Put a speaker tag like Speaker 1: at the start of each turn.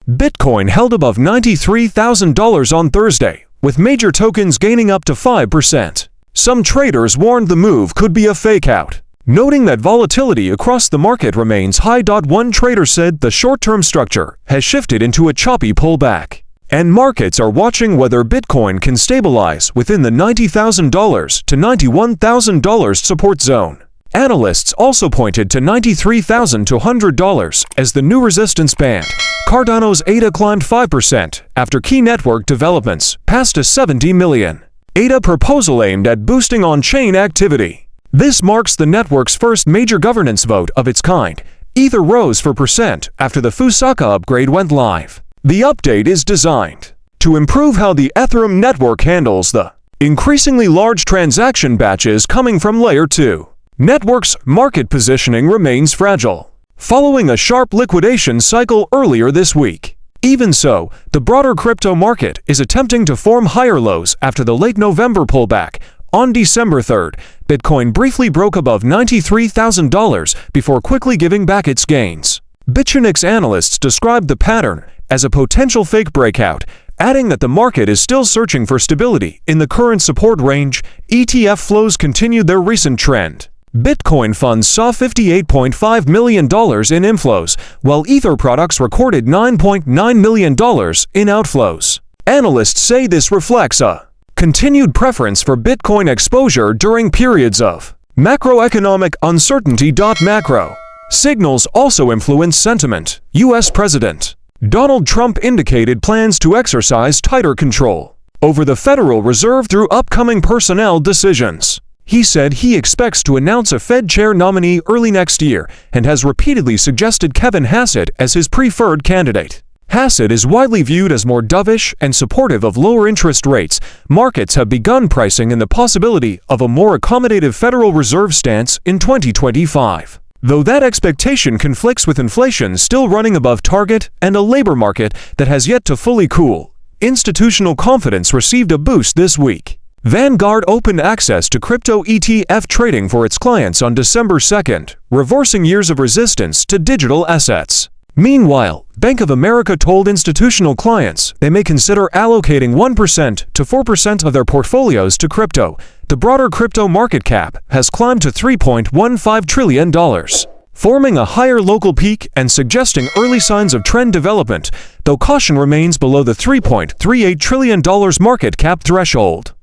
Speaker 1: Bitcoin held above $93,000 on Thursday, with major tokens gaining up to 5%. Some traders warned the move could be a fake-out, noting that volatility across the market remains high. One trader said the short-term structure has shifted into a choppy pullback, and markets are watching whether Bitcoin can stabilize within the $90,000 to $91,000 support zone. Analysts also pointed to $93,000 to $100 as the new resistance band. Cardano's ETH climbed 5% after key network developments passed a 70 million ETH proposal aimed at boosting on-chain activity. This marks the network's first major governance vote of its kind. Ether rose 4% after the Fusaka upgrade went live. The update is designed to improve how the Ethereum network handles the increasingly large transaction batches coming from Layer 2. Network's market positioning remains fragile, following a sharp liquidation cycle earlier this week. Even so, the broader crypto market is attempting to form higher lows after the late November pullback. On December 3rd, Bitcoin briefly broke above $93,000 before quickly giving back its gains. Bitfinex analysts described the pattern as a potential fake breakout, adding that the market is still searching for stability in the current support range. ETF flows continued their recent trend. Bitcoin funds saw $58.5 million in inflows, while Ether products recorded $9.9 million in outflows. Analysts say this reflects a continued preference for Bitcoin exposure during periods of macroeconomic uncertainty. Macro signals also influence sentiment. U.S. President Donald Trump indicated plans to exercise tighter control over the Federal Reserve through upcoming personnel decisions. He said he expects to announce a Fed chair nominee early next year and has repeatedly suggested Kevin Hassett as his preferred candidate. Hassett is widely viewed as more dovish and supportive of lower interest rates. Markets have begun pricing in the possibility of a more accommodative Federal Reserve stance in 2025. Though that expectation conflicts with inflation still running above target and a labor market that has yet to fully cool, institutional confidence received a boost this week. Vanguard opened access to crypto ETF trading for its clients on December 2nd, reversing years of resistance to digital assets. Meanwhile, Bank of America told institutional clients they may consider allocating 1% to 4% of their portfolios to crypto. The broader crypto market cap has climbed to $3.15 trillion, forming a higher local peak and suggesting early signs of trend development, though caution remains below the $3.38 trillion market cap threshold.